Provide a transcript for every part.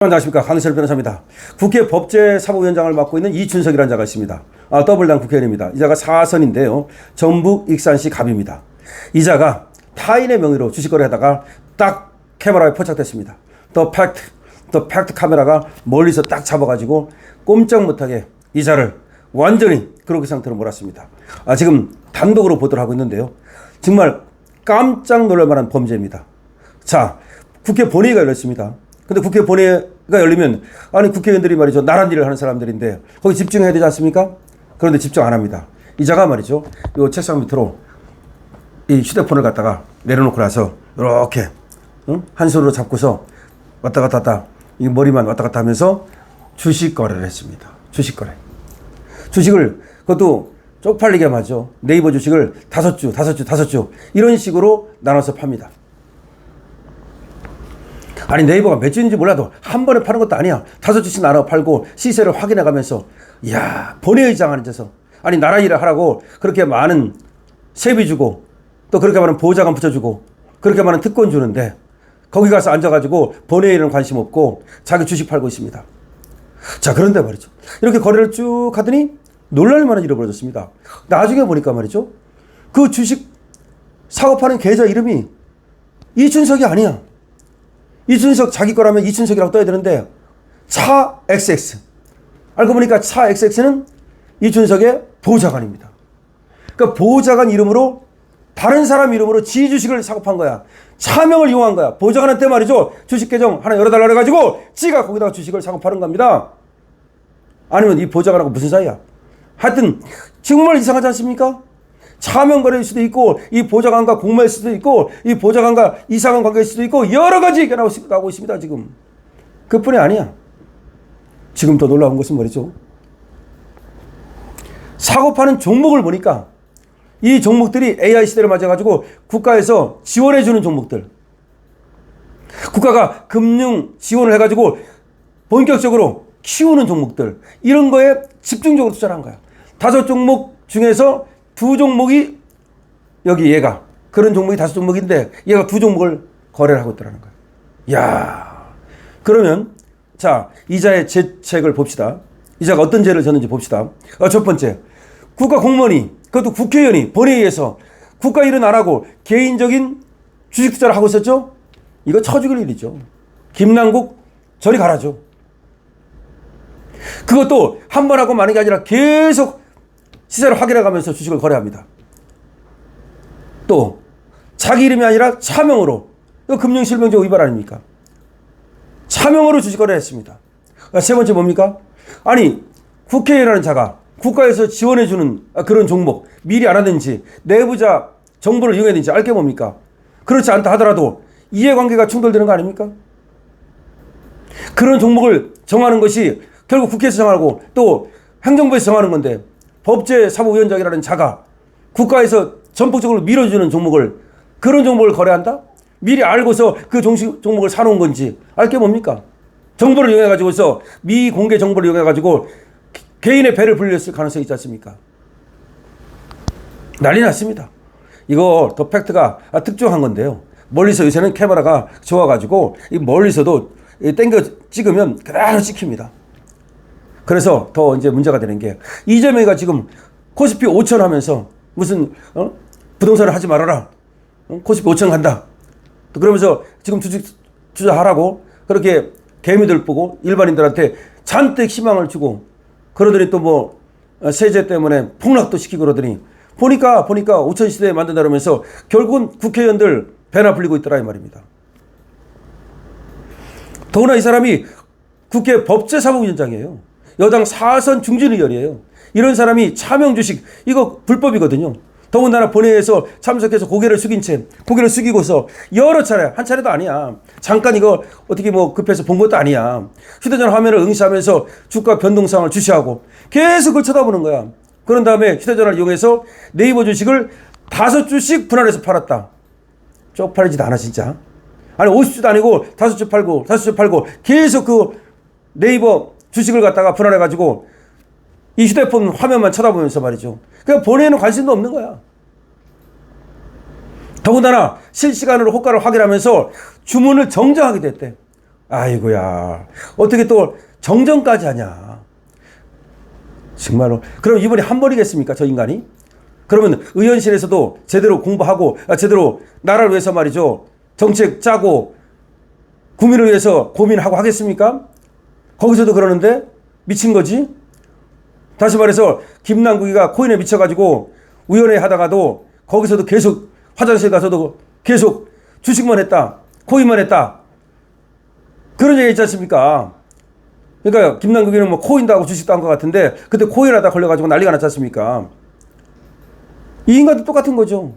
안녕하십니까. 강철 변호사입니다. 국회 법제사무위원장을 맡고 있는 이춘석이라는 자가 있습니다. 더블당 국회의원입니다. 이 자가 사선인데요. 전북 익산시 갑입니다. 이 자가 타인의 명의로 주식거래 하다가 딱 카메라에 포착됐습니다. 더 팩트 카메라가 멀리서 딱 잡아가지고 꼼짝 못하게 이 자를 완전히 그렇게 상태로 몰았습니다. 지금 단독으로 보도를 하고 있는데요. 정말 깜짝 놀랄 만한 범죄입니다. 자, 국회 본회의가 열렸습니다. 근데 국회 본회의가 열리면 국회의원들이 말이죠. 나란 일을 하는 사람들인데 거기 집중해야 되지 않습니까? 그런데 집중 안 합니다. 이 자가 말이죠. 이 책상 밑으로 이 휴대폰을 갖다가 내려놓고 나서 이렇게 한 손으로 잡고서 왔다 갔다 했다. 이 머리만 왔다 갔다 하면서 주식 거래를 했습니다. 주식을 그것도 쪽팔리게 하죠. 네이버 주식을 5주 이런 식으로 나눠서 팝니다. 네이버가 몇 주인지 몰라도 한 번에 파는 것도 아니야. 5주씩 나눠 팔고 시세를 확인해 가면서 본회의장 앉아서 나라 일을 하라고 그렇게 많은 세비 주고 또 그렇게 많은 보좌관 붙여주고 그렇게 많은 특권 주는데 거기 가서 앉아가지고 본회의에는 관심 없고 자기 주식 팔고 있습니다. 자, 그런데 말이죠. 이렇게 거래를 쭉 하더니 놀랄 만한 일이 벌어졌습니다. 나중에 보니까 말이죠. 그 주식 사고 파는 계좌 이름이 이춘석이 아니야. 이춘석 자기 거라면 이춘석이라고 떠야 되는데 차 XX. 알고 보니까 차 XX는 이춘석의 보좌관입니다. 그러니까 보좌관 이름으로 다른 사람 이름으로 지 주식을 사고 판 거야. 차명을 이용한 거야. 보좌관한테 말이죠. 주식 계정 하나 열어달라 그래가지고 지가 거기다가 주식을 사고 파는 겁니다. 아니면 이 보좌관하고 무슨 사이야? 하여튼 정말 이상하지 않습니까? 차명 거래일 수도 있고 이 보좌관과 공모일 수도 있고 이 보좌관과 이상한 관계일 수도 있고 여러 가지 얘기가 나오고 있습니다. 지금 그뿐이 아니야. 지금 더 놀라운 것은 말이죠. 사고 파는 종목을 보니까 이 종목들이 AI 시대를 맞아가지고 국가에서 지원해 주는 종목들, 국가가 금융 지원을 해가지고 본격적으로 키우는 종목들, 이런 거에 집중적으로 투자를 한 거야. 5종목 중에서 2종목이 여기 얘가 그런 종목이 5종목인데 얘가 2종목을 거래를 하고 있더라는 거예요. 그러면 자, 이자의 죄책을 봅시다. 이자가 어떤 죄를 졌는지 봅시다. 첫 번째, 국가 공무원이, 그것도 국회의원이 본회의에서 국가 일은 안 하고 개인적인 주식 투자를 하고 있었죠. 이거 쳐 죽일 일이죠. 김남국 저리 가라죠. 그것도 한 번 하고 마는 게 아니라 계속 시세를 확인해 가면서 주식을 거래합니다. 또 자기 이름이 아니라 차명으로, 이거 금융실명제 위반 아닙니까? 차명으로 주식 거래를 했습니다. 세 번째 뭡니까? 국회의원이라는 자가 국가에서 지원해 주는 그런 종목 미리 알았는지 내부자 정보를 이용했는지 알게 뭡니까? 그렇지 않다 하더라도 이해관계가 충돌되는 거 아닙니까? 그런 종목을 정하는 것이 결국 국회에서 정하고 또 행정부에서 정하는 건데 법제사무위원장이라는 자가 국가에서 전폭적으로 밀어주는 종목을, 그런 종목을 거래한다? 미리 알고서 그 종목을 사놓은 건지 알게 뭡니까? 정보를 이용해가지고서 미공개 정보를 이용해가지고 개인의 배를 불렸을 가능성이 있지 않습니까? 난리 났습니다. 이거 더 팩트가 특종한 건데요. 멀리서 요새는 카메라가 좋아가지고 이 멀리서도 땡겨 찍으면 그대로 찍힙니다. 그래서 더 이제 문제가 되는 게 이재명이가 지금 코스피 5천 하면서 무슨 부동산을 하지 말아라. 코스피 5천 간다. 또 그러면서 지금 주식 투자하라고 그렇게 개미들 보고 일반인들한테 잔뜩 희망을 주고 그러더니 또 세제 때문에 폭락도 시키고 그러더니 보니까 5천 시대에 만든다 그러면서 결국은 국회의원들 배나 불리고 있더라 이 말입니다. 더구나 이 사람이 국회 법제사무위원장이에요. 여당 4선 중진의원이에요. 이런 사람이 차명 주식, 이거 불법이거든요. 더군다나 본회의에서 참석해서 고개를 숙이고서 여러 차례, 한 차례도 아니야. 잠깐 이거 어떻게 급해서 본 것도 아니야. 휴대전화 화면을 응시하면서 주가 변동상을 주시하고 계속 그걸 쳐다보는 거야. 그런 다음에 휴대전화를 이용해서 네이버 주식을 5주씩 분할해서 팔았다. 쪽팔리지도 않아 진짜. 50주도 아니고 5주 팔고 계속 그 네이버 주식을 갖다가 분할해가지고 이 휴대폰 화면만 쳐다보면서 말이죠. 그러니까 본회의는 관심도 없는 거야. 더군다나 실시간으로 호가를 확인하면서 주문을 정정하게 됐대. 아이고야. 어떻게 또 정정까지 하냐. 정말로. 그럼 이번에 한 번이겠습니까? 저 인간이? 그러면 의원실에서도 제대로 공부하고, 제대로 나라를 위해서 말이죠. 정책 짜고, 국민을 위해서 고민하고 하겠습니까? 거기서도 그러는데 미친 거지? 다시 말해서 김남국이가 코인에 미쳐가지고 위원회 하다가도 거기서도 계속 화장실 가서도 계속 주식만 했다. 코인만 했다. 그런 얘기 있지 않습니까? 그러니까 김남국이는 뭐 코인도 하고 주식도 한 것 같은데 그때 코인 하다 걸려가지고 난리가 났지 않습니까? 이 인간도 똑같은 거죠.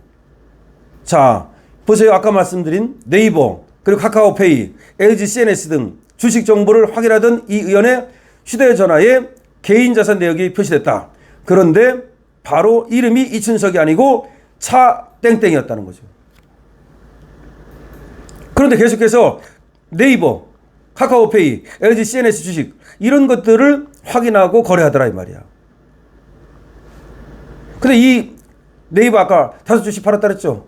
자, 보세요. 아까 말씀드린 네이버, 그리고 카카오페이, LG CNS 등 주식 정보를 확인하던 이 의원의 휴대전화에 개인 자산 내역이 표시됐다. 그런데 바로 이름이 이춘석이 아니고 차 땡땡이었다는 거죠. 그런데 계속해서 네이버, 카카오페이, LG CNS 주식 이런 것들을 확인하고 거래하더라 이 말이야. 근데 이 네이버 아까 5주씩 팔았다 그랬죠.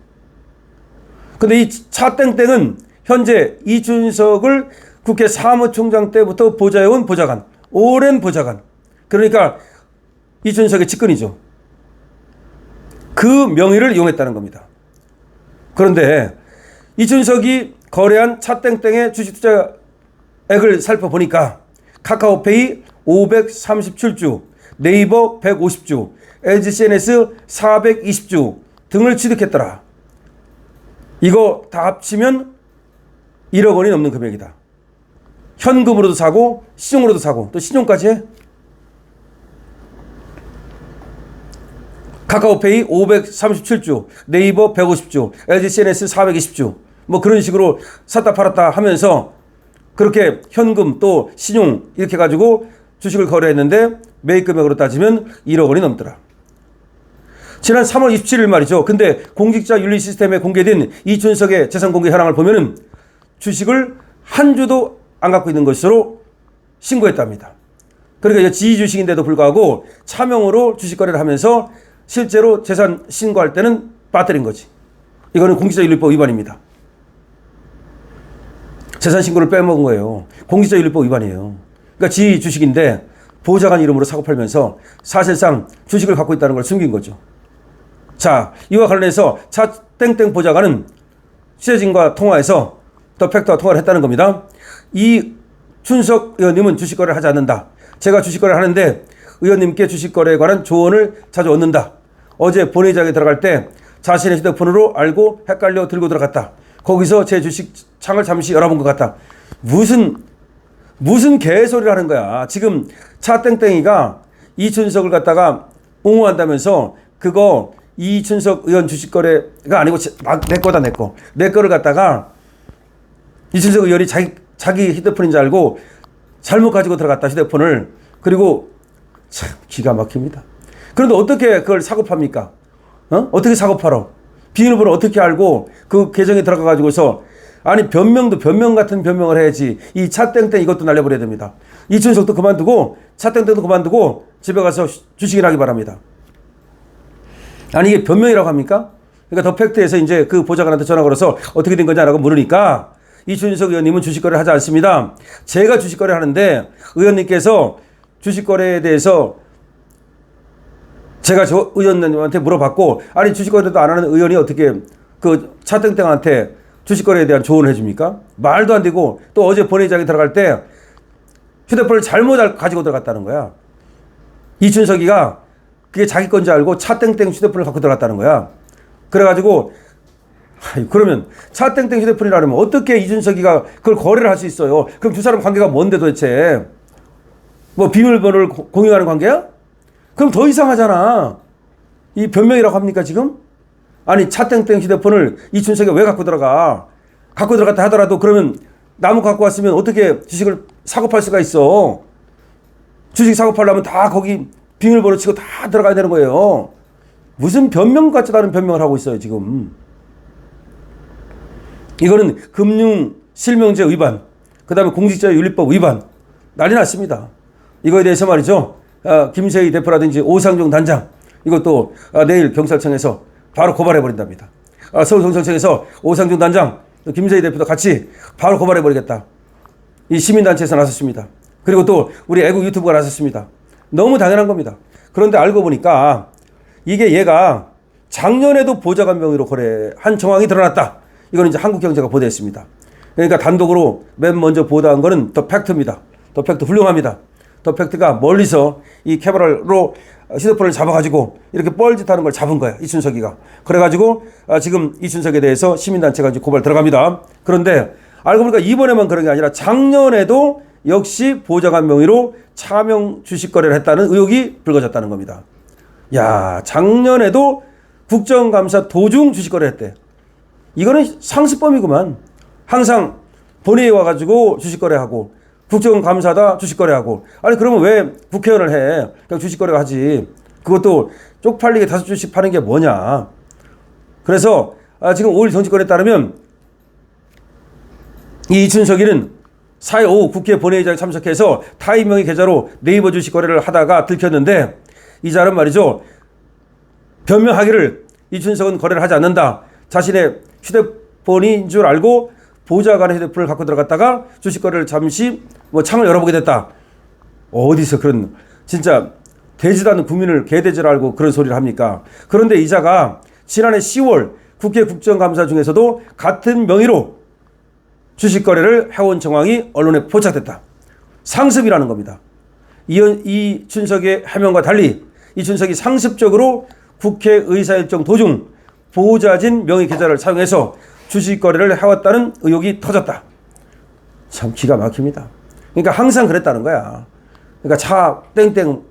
근데 이 차 땡땡은 현재 이춘석을 국회 사무총장 때부터 보좌해온 보좌관, 오랜 보좌관. 그러니까 이춘석의 측근이죠. 그 명의를 이용했다는 겁니다. 그런데 이춘석이 거래한 차 땡땡의 주식 투자액을 살펴보니까 카카오페이 537주, 네이버 150주, LG CNS 420주 등을 취득했더라. 이거 다 합치면 1억 원이 넘는 금액이다. 현금으로도 사고 신용으로도 사고 또 신용까지 해. 카카오페이 537주, 네이버 150주, LG CNS 420주 뭐 그런 식으로 샀다 팔았다 하면서 그렇게 현금 또 신용 이렇게 가지고 주식을 거래했는데 매입 금액으로 따지면 1억 원이 넘더라. 지난 3월 27일 말이죠. 근데 공직자 윤리 시스템에 공개된 이춘석의 재산 공개 현황을 보면은 주식을 한 주도 안 갖고 있는 것으로 신고했답니다. 그러니까 지위 주식인데도 불구하고 차명으로 주식 거래를 하면서 실제로 재산 신고할 때는 빠뜨린 거지. 이거는 공직자윤리법 위반입니다. 재산 신고를 빼먹은 거예요. 공직자윤리법 위반이에요. 그러니까 지위 주식인데 보좌관 이름으로 사고 팔면서 사실상 주식을 갖고 있다는 걸 숨긴 거죠. 자, 이와 관련해서 차 땡땡 보좌관은 취재진과 통화해서 더 팩트와 통화를 했다는 겁니다. 이 춘석 의원님은 주식 거래를 하지 않는다. 제가 주식 거래를 하는데 의원님께 주식 거래에 관한 조언을 자주 얻는다. 어제 본회의장에 들어갈 때 자신의 휴대폰으로 알고 헷갈려 들고 들어갔다. 거기서 제 주식 창을 잠시 열어본 것 같다. 무슨 개소리를 하는 거야. 지금 차 땡땡이가 이춘석을 갖다가 옹호한다면서 그거 이춘석 의원 주식 거래가 아니고 내 거다 내 거. 내 거를 갖다가 이춘석 의원이 자기 휴대폰인 줄 알고 잘못 가지고 들어갔다 휴대폰을. 그리고 참 기가 막힙니다. 그런데 어떻게 그걸 사고 팝니까? 어떻게 사고 팔어? 비밀번호 어떻게 알고 그 계정에 들어가 가지고서 아니 변명도 변명 같은 변명을 해야지. 이 차 땡땡 이것도 날려버려야 됩니다. 이춘석도 그만두고 차 땡땡도 그만두고 집에 가서 주식이나 하기 바랍니다. 아니 이게 변명이라고 합니까? 그러니까 더 팩트에서 이제 그 보좌관한테 전화 걸어서 어떻게 된 거냐라고 물으니까 이춘석 의원님은 주식 거래를 하지 않습니다. 제가 주식 거래를 하는데 의원님께서 주식 거래에 대해서 제가 저 의원님한테 물어봤고 아니 주식 거래도 안 하는 의원이 어떻게 그 차땡땡한테 주식 거래에 대한 조언을 해줍니까? 말도 안 되고 또 어제 본회의장에 들어갈 때 휴대폰을 잘못 가지고 들어갔다는 거야. 이춘석이가 그게 자기 건지 알고 차땡땡 휴대폰을 갖고 들어갔다는 거야. 그래가지고 그러면 차땡땡 휴대폰이라면 어떻게 이춘석이가 그걸 거래를 할 수 있어요? 그럼 두 사람 관계가 뭔데 도대체? 뭐 비밀번호를 공유하는 관계야? 그럼 더 이상하잖아. 이 변명이라고 합니까 지금? 아니 차땡땡 휴대폰을 이춘석이 왜 갖고 들어가? 갖고 들어갔다 하더라도 그러면 나무 갖고 왔으면 어떻게 주식을 사고 팔 수가 있어? 주식 사고 팔려면 다 거기 비밀번호 치고 다 들어가야 되는 거예요. 무슨 변명 같지도 않은 변명을 하고 있어요 지금. 이거는 금융실명제 위반, 그 다음에 공직자윤리법 위반 난리 났습니다. 이거에 대해서 말이죠. 김세희 대표라든지 오상종 단장 이것도 내일 경찰청에서 바로 고발해버린답니다. 서울경찰청에서 오상종 단장, 김세희 대표도 같이 바로 고발해버리겠다. 이 시민단체에서 나섰습니다. 그리고 또 우리 애국 유튜브가 나섰습니다. 너무 당연한 겁니다. 그런데 알고 보니까 이게 얘가 작년에도 보좌관 명의로 거래한 정황이 드러났다. 이거는 이제 한국경제가 보도했습니다. 그러니까 단독으로 맨 먼저 보도한 거는 더 팩트입니다. 더 팩트 훌륭합니다. 더 팩트가 멀리서 이 캐머라로 휴대폰을 잡아가지고 이렇게 뻘짓하는 걸 잡은 거야. 이춘석이가. 그래가지고 지금 이춘석에 대해서 시민단체가 이제 고발 들어갑니다. 그런데 알고 보니까 이번에만 그런 게 아니라 작년에도 역시 보좌관 명의로 차명 주식 거래를 했다는 의혹이 불거졌다는 겁니다. 야, 작년에도 국정감사 도중 주식 거래를 했대. 이거는 상습범이구만. 항상 본회의에 와가지고 주식 거래하고 국정감사다 주식 거래하고. 아니 그러면 왜 국회의원을 해? 그냥 주식 거래를 하지. 그것도 쪽팔리게 5주씩 파는 게 뭐냐. 그래서 지금 5일 정치권에 따르면 이 이춘석이는 4일 오후 국회 본회의장에 참석해서 타인 명의 계좌로 네이버 주식 거래를 하다가 들켰는데 이 자는 말이죠. 변명하기를 이춘석은 거래를 하지 않는다. 자신의 휴대폰인 줄 알고 보좌관의 휴대폰을 갖고 들어갔다가 주식 거래를 잠시 창을 열어보게 됐다. 어디서 그런 진짜 되지도 않는 국민을 개돼지를 알고 그런 소리를 합니까? 그런데 이자가 지난해 10월 국회 국정감사 중에서도 같은 명의로 주식 거래를 해온 정황이 언론에 포착됐다. 상습이라는 겁니다. 이춘석의 해명과 달리 이춘석이 상습적으로 국회 의사일정 도중 보좌진 명의 계좌를 사용해서 주식 거래를 해왔다는 의혹이 터졌다. 참 기가 막힙니다. 그러니까 항상 그랬다는 거야. 그러니까 차 땡땡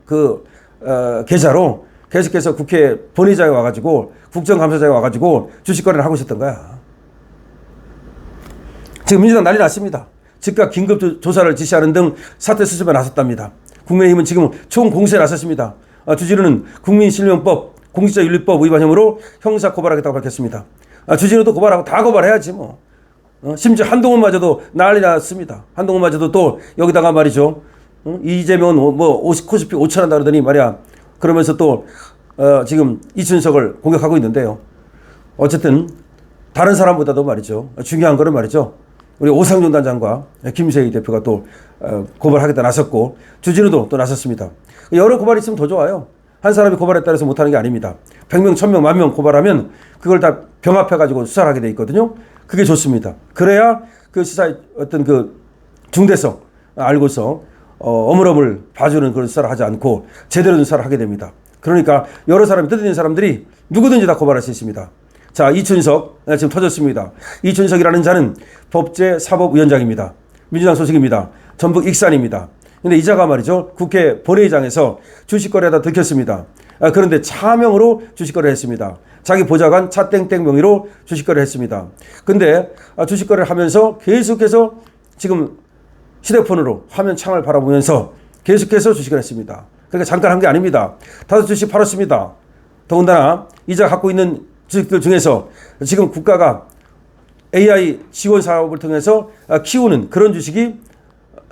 계좌로 계속해서 국회 본회의장에 와가지고 국정감사장에 와가지고 주식 거래를 하고 있었던 거야. 지금 민주당 난리 났습니다. 즉각 긴급 조사를 지시하는 등 사태 수습에 나섰답니다. 국민의힘은 지금 총공세에 나섰습니다. 주진우는 국민실명법, 공직자윤리법 위반 혐의로 형사 고발하겠다고 밝혔습니다. 주진우도 고발하고 다 고발해야지 뭐. 심지어 한동훈마저도 난리 났습니다. 한동훈마저도 또 여기다가 말이죠. 이재명은 코스피 5천한다 그러더니 말이야. 그러면서 또 지금 이춘석을 공격하고 있는데요. 어쨌든 다른 사람보다도 말이죠. 중요한 거는 말이죠. 우리 오상준 단장과 김세희 대표가 또 고발하겠다 나섰고 주진우도 또 나섰습니다. 여러 고발이 있으면 더 좋아요. 한 사람이 고발했다 해서 못하는 게 아닙니다. 100명, 1000명, 10,000명 고발하면 그걸 다 병합해가지고 수사를 하게 돼 있거든요. 그게 좋습니다. 그래야 그 수사의 어떤 그 중대성 알고서 어물어물 봐주는 그런 수사를 하지 않고 제대로 된 수사를 하게 됩니다. 그러니까 여러 사람이 뜻 있는 사람들이 누구든지 다 고발할 수 있습니다. 자, 이춘석 지금 터졌습니다. 이춘석이라는 자는 법제사법위원장입니다. 민주당 소속입니다. 전북 익산입니다. 근데 이 자가 말이죠. 국회 본회의장에서 주식거래하다 들켰습니다. 그런데 차명으로 주식거래를 했습니다. 자기 보좌관 차땡땡 명의로 주식거래를 했습니다. 근데 주식거래를 하면서 계속해서 지금 휴대폰으로 화면 창을 바라보면서 계속해서 주식을 했습니다. 그러니까 잠깐 한 게 아닙니다. 5주씩 팔았습니다. 더군다나 이 자가 갖고 있는 주식들 중에서 지금 국가가 AI 지원 사업을 통해서 키우는 그런 주식이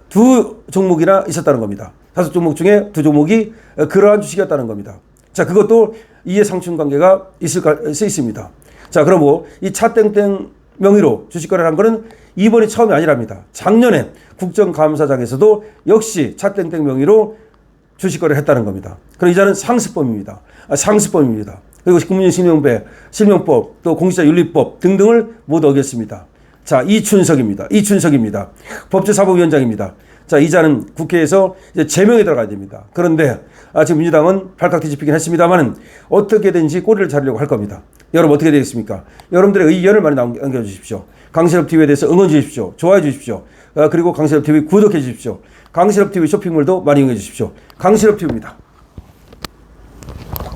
2종목이나 있었다는 겁니다. 5종목 중에 2종목이 그러한 주식이었다는 겁니다. 자, 그것도 이해상충 관계가 있을 수 있습니다. 자, 그러고 이 차땡땡 명의로 주식 거래를 한 거는 이번이 처음이 아니랍니다. 작년에 국정감사장에서도 역시 차땡땡 명의로 주식 거래를 했다는 겁니다. 그럼 이자는 상습범입니다. 상습범입니다. 그리고 국민실명법, 또 공직자윤리법 등등을 모두 어겼습니다. 자, 이춘석입니다. 법제사법위원장입니다. 자, 이자는 국회에서 이제 제명에 들어가야 됩니다. 그런데 지금 민주당은 발칵 뒤집히긴 했습니다만은 어떻게든지 꼬리를 자르려고 할 겁니다. 여러분 어떻게 되겠습니까? 여러분들의 의견을 많이 남겨주십시오. 강실업TV에 대해서 응원 주십시오. 좋아해 주십시오. 그리고 강실업TV 구독해 주십시오. 강실업TV 쇼핑몰도 많이 이용해 주십시오. 강실업TV입니다.